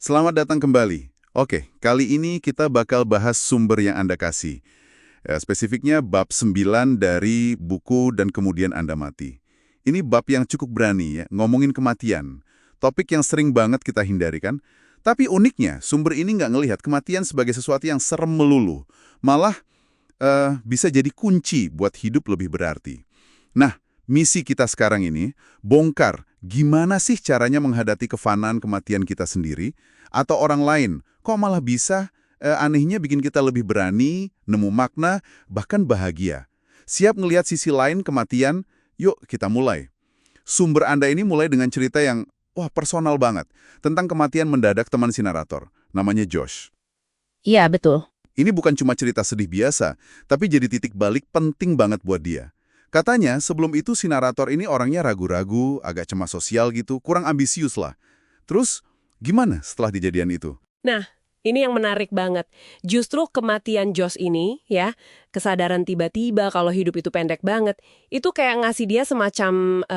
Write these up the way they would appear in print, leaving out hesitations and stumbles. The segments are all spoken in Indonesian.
Selamat datang kembali. Oke, kali ini kita bakal bahas sumber yang Anda kasih. Spesifiknya bab 9 dari buku Dan Kemudian Anda Mati. Ini bab yang cukup berani ya, ngomongin kematian. Topik yang sering banget kita hindari kan? Tapi uniknya, sumber ini nggak ngelihat kematian sebagai sesuatu yang serem melulu. Malah bisa jadi kunci buat hidup lebih berarti. Nah, misi kita sekarang ini, bongkar gimana sih caranya menghadapi kefanaan kematian kita sendiri atau orang lain. Kok malah bisa anehnya bikin kita lebih berani, nemu makna, bahkan bahagia. Siap ngelihat sisi lain kematian? Yuk kita mulai. Sumber Anda ini mulai dengan cerita yang, wah personal banget. Tentang kematian mendadak teman si narator. Namanya Josh. Iya, betul. Ini bukan cuma cerita sedih biasa, tapi jadi titik balik penting banget buat dia. Katanya, sebelum itu si narator ini orangnya ragu-ragu, agak cemas sosial gitu, kurang ambisius lah. Terus, gimana setelah kejadian itu? Nah, ini yang menarik banget. Justru kematian Josh ini, ya, kesadaran tiba-tiba kalau hidup itu pendek banget, itu kayak ngasih dia semacam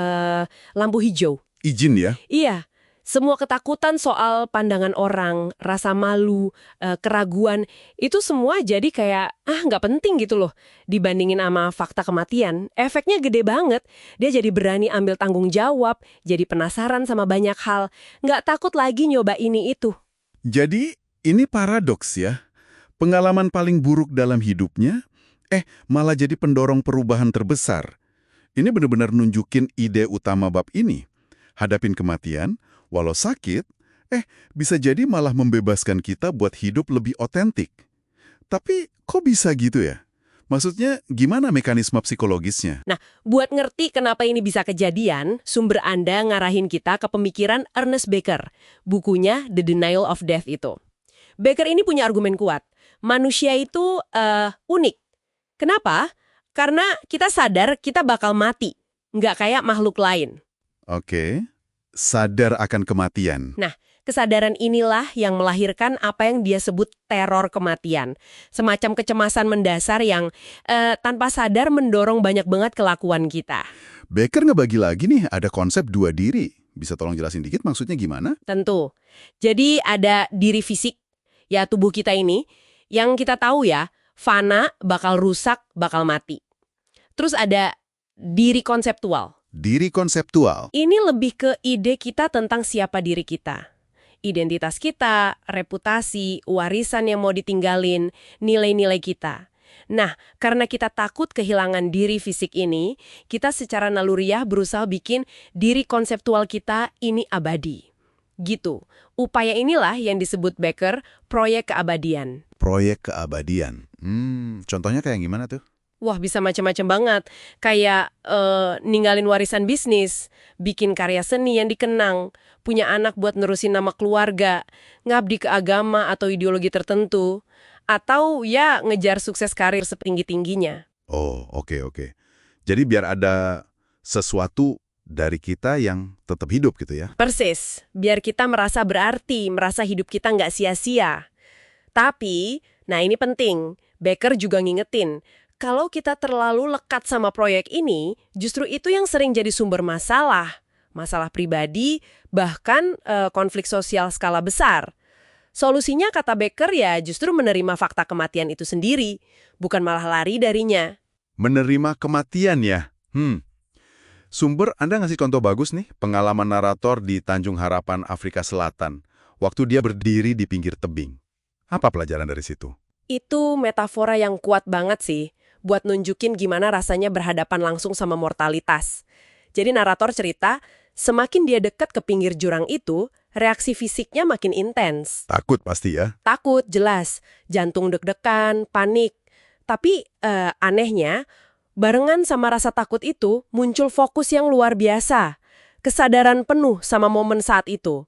lampu hijau. Izin ya? Iya, semua ketakutan soal pandangan orang, rasa malu, keraguan, itu semua jadi kayak, nggak penting gitu loh. Dibandingin sama fakta kematian, efeknya gede banget. Dia jadi berani ambil tanggung jawab, jadi penasaran sama banyak hal, nggak takut lagi nyoba ini itu. Jadi, ini paradoks ya. Pengalaman paling buruk dalam hidupnya, malah jadi pendorong perubahan terbesar. Ini benar-benar nunjukin ide utama bab ini. Hadapin kematian, walau sakit, bisa jadi malah membebaskan kita buat hidup lebih otentik. Tapi kok bisa gitu ya? Maksudnya gimana mekanisme psikologisnya? Nah, buat ngerti kenapa ini bisa kejadian, sumber Anda ngarahin kita ke pemikiran Ernest Becker, bukunya The Denial of Death itu. Becker ini punya argumen kuat. Manusia itu unik. Kenapa? Karena kita sadar kita bakal mati, nggak kayak makhluk lain. Oke, sadar akan kematian. Nah, kesadaran inilah yang melahirkan apa yang dia sebut teror kematian. Semacam kecemasan mendasar yang tanpa sadar mendorong banyak banget kelakuan kita. Becker ngebagi lagi nih, ada konsep dua diri. Bisa tolong jelasin dikit maksudnya gimana? Tentu. Jadi ada diri fisik, ya tubuh kita ini, yang kita tahu ya, fana, bakal rusak, bakal mati. Terus ada diri konseptual. Diri konseptual. Ini lebih ke ide kita tentang siapa diri kita. Identitas kita, reputasi, warisan yang mau ditinggalin, nilai-nilai kita. Nah, karena kita takut kehilangan diri fisik ini, kita secara naluriah berusaha bikin diri konseptual kita ini abadi. Gitu. Upaya inilah yang disebut Becker proyek keabadian. Proyek keabadian. Contohnya kayak gimana tuh? Wah, bisa macam-macam banget. Kayak ninggalin warisan bisnis, bikin karya seni yang dikenang, punya anak buat nerusin nama keluarga, ngabdi ke agama atau ideologi tertentu, atau ya ngejar sukses karir setinggi-tingginya. Oh, oke. Jadi biar ada sesuatu dari kita yang tetap hidup gitu ya? Persis, biar kita merasa berarti, merasa hidup kita nggak sia-sia. Tapi, nah ini penting, Becker juga ngingetin, kalau kita terlalu lekat sama proyek ini, justru itu yang sering jadi sumber masalah. Masalah pribadi, bahkan konflik sosial skala besar. Solusinya kata Becker ya justru menerima fakta kematian itu sendiri, bukan malah lari darinya. Menerima kematian ya? Sumber Anda ngasih contoh bagus nih, pengalaman narator di Tanjung Harapan, Afrika Selatan, waktu dia berdiri di pinggir tebing. Apa pelajaran dari situ? Itu metafora yang kuat banget sih, buat nunjukin gimana rasanya berhadapan langsung sama mortalitas. Jadi narator cerita, semakin dia dekat ke pinggir jurang itu, reaksi fisiknya makin intens. Takut pasti ya? Takut, jelas. Jantung deg-degan, panik. Tapi anehnya, barengan sama rasa takut itu, muncul fokus yang luar biasa. Kesadaran penuh sama momen saat itu.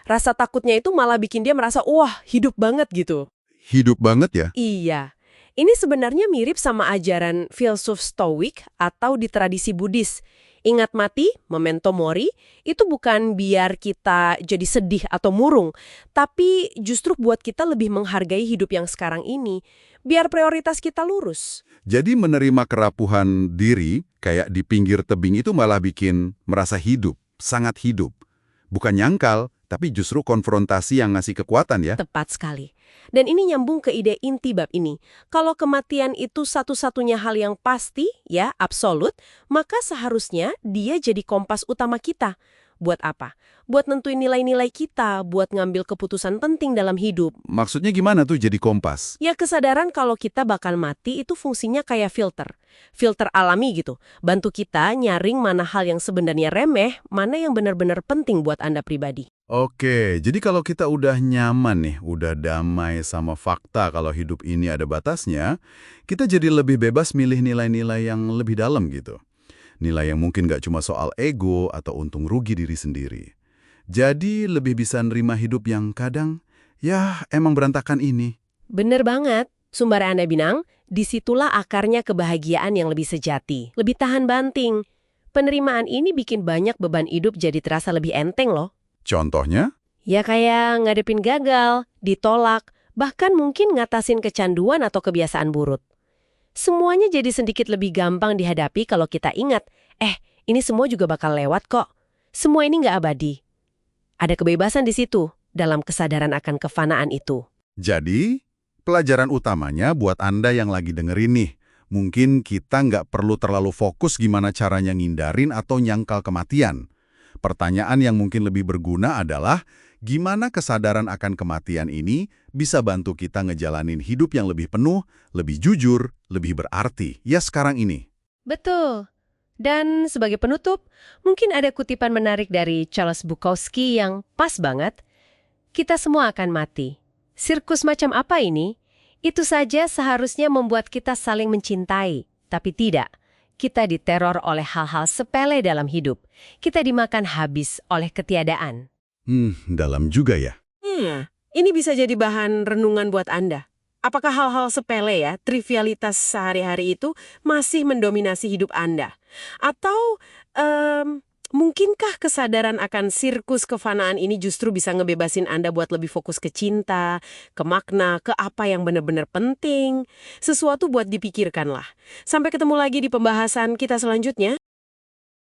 Rasa takutnya itu malah bikin dia merasa, wah, hidup banget gitu. Hidup banget ya? Iya. Ini sebenarnya mirip sama ajaran filsuf Stoik atau di tradisi Buddhis. Ingat mati, memento mori, itu bukan biar kita jadi sedih atau murung, tapi justru buat kita lebih menghargai hidup yang sekarang ini, biar prioritas kita lurus. Jadi menerima kerapuhan diri, kayak di pinggir tebing itu malah bikin merasa hidup, sangat hidup. Bukan nyangkal, tapi justru konfrontasi yang ngasih kekuatan ya. Tepat sekali. Dan ini nyambung ke ide inti bab ini. Kalau kematian itu satu-satunya hal yang pasti, ya, absolut, maka seharusnya dia jadi kompas utama kita. Buat apa? Buat nentuin nilai-nilai kita, buat ngambil keputusan penting dalam hidup. Maksudnya gimana tuh jadi kompas? Ya, kesadaran kalau kita bakal mati itu fungsinya kayak filter. Filter alami gitu. Bantu kita nyaring mana hal yang sebenarnya remeh, mana yang benar-benar penting buat Anda pribadi. Oke, jadi kalau kita udah nyaman nih, udah damai sama fakta kalau hidup ini ada batasnya, kita jadi lebih bebas milih nilai-nilai yang lebih dalam gitu. Nilai yang mungkin nggak cuma soal ego atau untung rugi diri sendiri. Jadi lebih bisa nerima hidup yang kadang, ya emang berantakan ini. Bener banget. Sumber Anda bilang, disitulah akarnya kebahagiaan yang lebih sejati, lebih tahan banting. Penerimaan ini bikin banyak beban hidup jadi terasa lebih enteng loh. Contohnya? Ya kayak ngadepin gagal, ditolak, bahkan mungkin ngatasin kecanduan atau kebiasaan buruk. Semuanya jadi sedikit lebih gampang dihadapi kalau kita ingat, ini semua juga bakal lewat kok. Semua ini nggak abadi. Ada kebebasan di situ, dalam kesadaran akan kefanaan itu. Jadi, pelajaran utamanya buat Anda yang lagi dengerin nih, mungkin kita nggak perlu terlalu fokus gimana caranya ngindarin atau nyangkal kematian. Pertanyaan yang mungkin lebih berguna adalah, gimana kesadaran akan kematian ini bisa bantu kita ngejalanin hidup yang lebih penuh, lebih jujur, lebih berarti, ya sekarang ini. Betul. Dan sebagai penutup, mungkin ada kutipan menarik dari Charles Bukowski yang pas banget. Kita semua akan mati. Sirkus macam apa ini? Itu saja seharusnya membuat kita saling mencintai. Tapi tidak. Kita diteror oleh hal-hal sepele dalam hidup. Kita dimakan habis oleh ketiadaan. Dalam juga ya. Ini bisa jadi bahan renungan buat Anda. Apakah hal-hal sepele ya, trivialitas sehari-hari itu masih mendominasi hidup Anda? Atau mungkinkah kesadaran akan sirkus kefanaan ini justru bisa ngebebasin Anda buat lebih fokus ke cinta, ke makna, ke apa yang benar-benar penting? Sesuatu buat dipikirkan lah. Sampai ketemu lagi di pembahasan kita selanjutnya.